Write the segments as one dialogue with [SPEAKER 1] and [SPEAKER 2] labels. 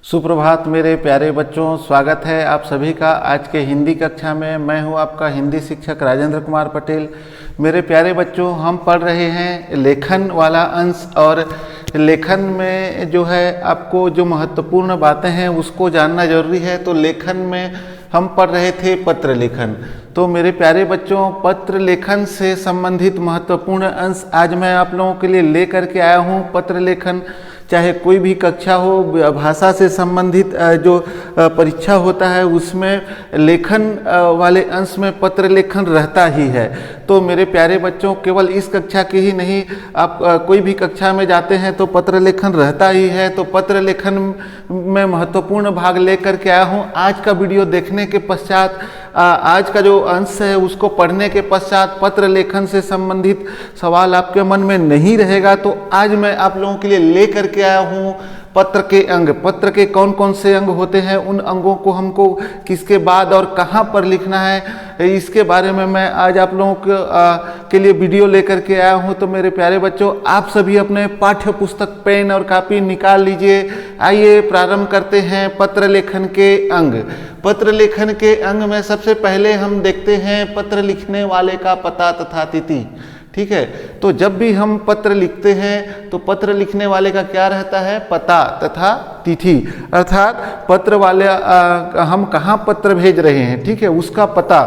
[SPEAKER 1] सुप्रभात मेरे प्यारे बच्चों, स्वागत है आप सभी का आज के हिंदी कक्षा में। मैं हूं आपका हिंदी शिक्षक राजेंद्र कुमार पटेल। मेरे प्यारे बच्चों, हम पढ़ रहे हैं लेखन वाला अंश, और लेखन में जो है आपको जो महत्वपूर्ण बातें हैं उसको जानना जरूरी है। तो लेखन में हम पढ़ रहे थे पत्र लेखन। तो मेरे प्यारे बच्चों, पत्र लेखन से संबंधित महत्वपूर्ण अंश आज मैं आप लोगों के लिए लेकर के आया हूँ। पत्र लेखन चाहे कोई भी कक्षा हो, भाषा से संबंधित जो परीक्षा होता है उसमें लेखन वाले अंश में पत्र लेखन रहता ही है। तो मेरे प्यारे बच्चों, केवल इस कक्षा की ही नहीं, आप कोई भी कक्षा में जाते हैं तो पत्र लेखन रहता ही है। तो पत्र लेखन में महत्वपूर्ण भाग लेकर के आया हूँ। आज का वीडियो देखने के पश्चात, आज का जो अंश है उसको पढ़ने के पश्चात पत्र लेखन से संबंधित सवाल आपके मन में नहीं रहेगा। तो आज मैं आप लोगों के लिए लेकर के आया हूँ पत्र के अंग। पत्र के कौन कौन से अंग होते हैं, उन अंगों को हमको किसके बाद और कहाँ पर लिखना है, इसके बारे में मैं आज आप लोगों के लिए वीडियो लेकर के आया हूँ। तो मेरे प्यारे बच्चों, आप सभी अपने पाठ्य पुस्तक, पेन और कापी निकाल लीजिए। आइए प्रारंभ करते हैं पत्र लेखन के अंग। पत्र लेखन के अंग में सबसे पहले हम देखते हैं पत्र लिखने वाले का पता तथा तिथि। ठीक है, तो जब भी हम पत्र लिखते हैं तो पत्र लिखने वाले का क्या रहता है, पता तथा तिथि, अर्थात पत्र वाले हम कहाँ पत्र भेज रहे हैं, ठीक है, उसका पता,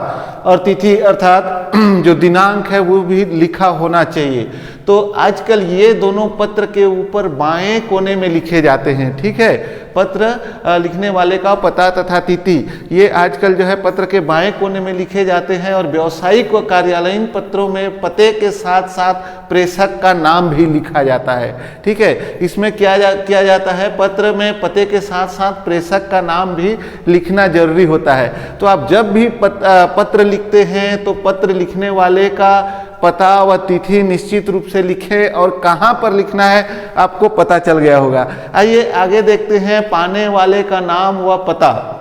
[SPEAKER 1] और तिथि अर्थात जो दिनांक है वो भी लिखा होना चाहिए। तो आजकल ये दोनों पत्र के ऊपर बाएं कोने में लिखे जाते हैं। ठीक है, पत्र लिखने वाले का पता तथा तिथि, ये आजकल जो है पत्र के बाएं कोने में लिखे जाते हैं। और व्यावसायिक व कार्यालयीन पत्रों में पते के साथ साथ प्रेषक का नाम भी लिखा जाता है। ठीक है, इसमें किया जाता है, पत्र में पते के साथ साथ प्रेषक का नाम भी लिखना जरूरी होता है। तो आप जब भी पत्र लिखते हैं तो पत्र लिखने वाले का पता व तिथि निश्चित रूप से लिखें, और कहाँ पर लिखना है आपको पता चल गया होगा। आइए आगे देखते हैं पाने वाले का नाम व पता।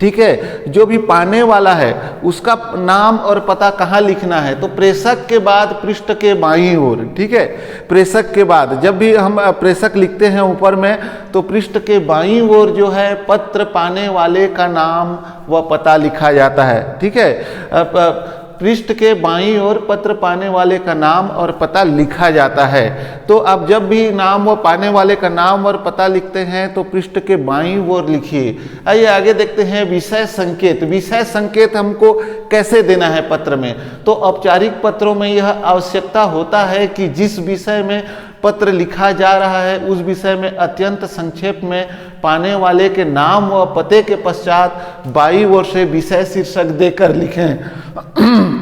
[SPEAKER 1] ठीक है, जो भी पाने वाला है उसका नाम और पता कहाँ लिखना है, तो प्रेषक के बाद पृष्ठ के बाईं ओर। ठीक है, प्रेषक के बाद जब भी हम प्रेषक लिखते हैं ऊपर में, तो पृष्ठ के बाईं ओर जो है पत्र पाने वाले का नाम व पता लिखा जाता है। ठीक है, पृष्ठ के बाईं ओर पत्र पाने वाले का नाम और पता लिखा जाता है। तो आप जब भी नाम व पाने वाले का नाम और पता लिखते हैं तो पृष्ठ के बाईं ओर लिखिए। आइए आगे देखते हैं विषय संकेत। विषय संकेत हमको कैसे देना है पत्र में, तो औपचारिक पत्रों में यह आवश्यकता होता है कि जिस विषय में पत्र लिखा जा रहा है उस विषय में अत्यंत संक्षेप में पाने वाले के नाम व पते के पश्चात बाईं ओर से विषय शीर्षक देकर लिखें।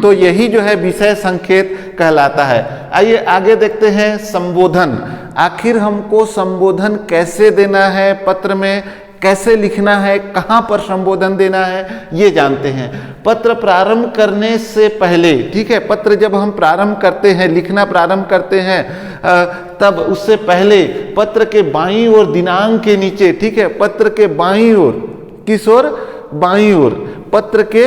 [SPEAKER 1] तो यही जो है विषय संकेत कहलाता है। आइए आगे देखते हैं संबोधन। आखिर हमको संबोधन कैसे देना है, पत्र में कैसे लिखना है, कहाँ पर संबोधन देना है, ये जानते हैं। पत्र प्रारंभ करने से पहले, ठीक है, पत्र जब हम प्रारंभ करते हैं, लिखना प्रारंभ करते हैं, तब उससे पहले पत्र के बाईं ओर दिनांक के नीचे, ठीक है, पत्र के बाईं ओर, किस ओर, बाईं ओर, पत्र के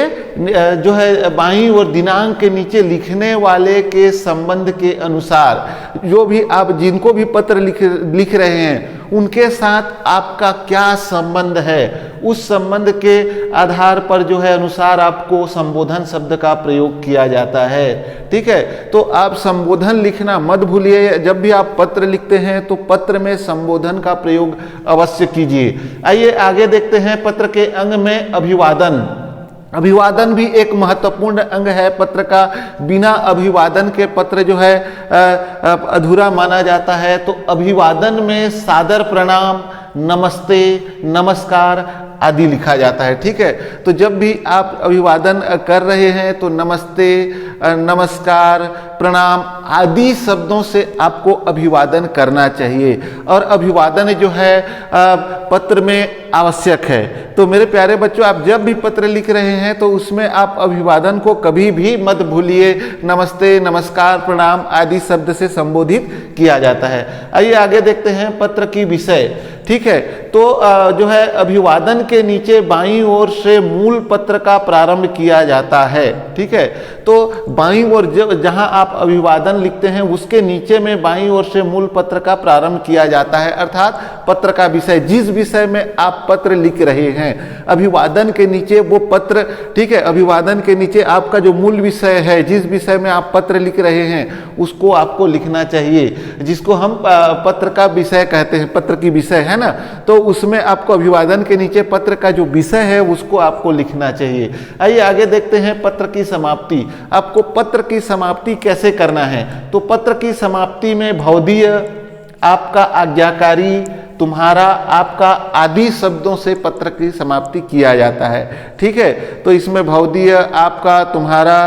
[SPEAKER 1] जो है बाईं ओर दिनांक के नीचे लिखने वाले के संबंध के अनुसार, जो भी आप जिनको भी पत्र लिख रहे हैं उनके साथ आपका क्या संबंध है, उस संबंध के आधार पर जो है अनुसार आपको संबोधन शब्द का प्रयोग किया जाता है। ठीक है, तो आप संबोधन लिखना मत भूलिए। जब भी आप पत्र लिखते हैं तो पत्र में संबोधन का प्रयोग अवश्य कीजिए। आइए आगे देखते हैं पत्र के अंग में अभिवादन। अभिवादन भी एक महत्वपूर्ण अंग है पत्र का। बिना अभिवादन के पत्र जो है अधूरा माना जाता है। तो अभिवादन में सादर प्रणाम, नमस्ते, नमस्कार आदि लिखा जाता है। ठीक है, तो जब भी आप अभिवादन कर रहे हैं तो नमस्ते, नमस्कार, प्रणाम आदि शब्दों से आपको अभिवादन करना चाहिए, और अभिवादन जो है पत्र में आवश्यक है। तो मेरे प्यारे बच्चों, आप जब भी पत्र लिख रहे हैं तो उसमें आप अभिवादन को कभी भी मत भूलिए। नमस्ते, नमस्कार, प्रणाम आदि शब्द से संबोधित किया जाता है। आइए आगे देखते हैं पत्र की विषय। ठीक है, तो जो है अभिवादन के नीचे बाईं ओर से मूल पत्र का प्रारंभ किया जाता है। ठीक है, तो बाईं ओर जहां आप अभिवादन लिखते हैं उसके नीचे में बाईं ओर से मूल पत्र का प्रारंभ किया जाता है, अर्थात पत्र का विषय, जिस विषय में आप पत्र लिख रहे हैं, अभिवादन के नीचे वो पत्र, ठीक है, अभिवादन के नीचे आपका जो मूल विषय है, जिस विषय में आप पत्र लिख रहे हैं उसको आपको लिखना चाहिए, जिसको हम पत्र का विषय कहते हैं, पत्र की विषय है ना, तो उसमें आपको अभिवादन के नीचे पत्र का जो विषय है उसको आपको लिखना चाहिए। आइए आगे देखते हैं पत्र की समाप्ति। आपको पत्र की समाप्ति कैसे करना है? तो पत्र की समाप्ति में भवदीय, आपका, आज्ञाकारी, तुम्हारा, आपका आदि शब्दों से पत्र की समाप्ति किया जाता है। ठीक है, तो इसमें भवदीय, आपका, तुम्हारा,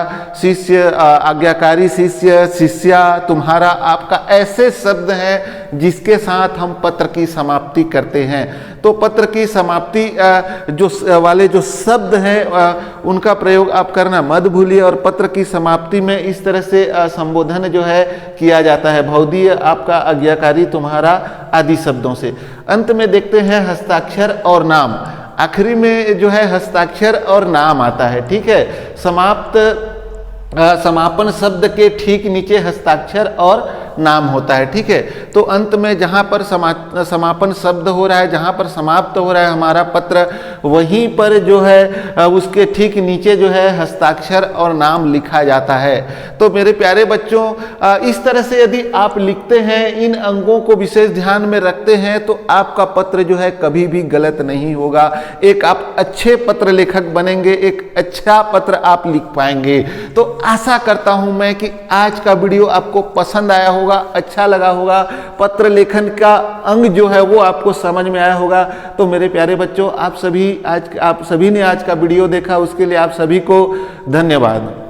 [SPEAKER 1] शिष्य, आज्ञाकारी शिष्य, शिष्या, तुम्हारा, आपका, ऐसे शब्द हैं जिसके साथ हम पत्र की समाप्ति करते हैं। तो पत्र की समाप्ति जो वाले जो शब्द हैं उनका प्रयोग आप करना मत भूलिए। और पत्र की समाप्ति में इस तरह से संबोधन जो है किया जाता है, भवदीय, आपका, आज्ञाकारी, तुम्हारा आदि शब्दों से। अंत में देखते हैं हस्ताक्षर और नाम। आखिरी में जो है हस्ताक्षर और नाम आता है। ठीक है, समापन शब्द के ठीक नीचे हस्ताक्षर और नाम होता है। ठीक है, तो अंत में जहाँ पर समापन शब्द हो रहा है, जहाँ पर समाप्त हो रहा है हमारा पत्र, वहीं पर जो है उसके ठीक नीचे जो है हस्ताक्षर और नाम लिखा जाता है। तो मेरे प्यारे बच्चों, इस तरह से यदि आप लिखते हैं, इन अंगों को विशेष ध्यान में रखते हैं, तो आपका पत्र जो है कभी भी गलत नहीं होगा। एक आप अच्छे पत्र लेखक बनेंगे, एक अच्छा पत्र आप लिख पाएंगे। तो आशा करता हूं मैं कि आज का वीडियो आपको पसंद आया होगा, अच्छा लगा होगा, पत्र लेखन का अंग जो है वो आपको समझ में आया होगा। तो मेरे प्यारे बच्चों, आप सभी ने आज का वीडियो देखा, उसके लिए आप सभी को धन्यवाद।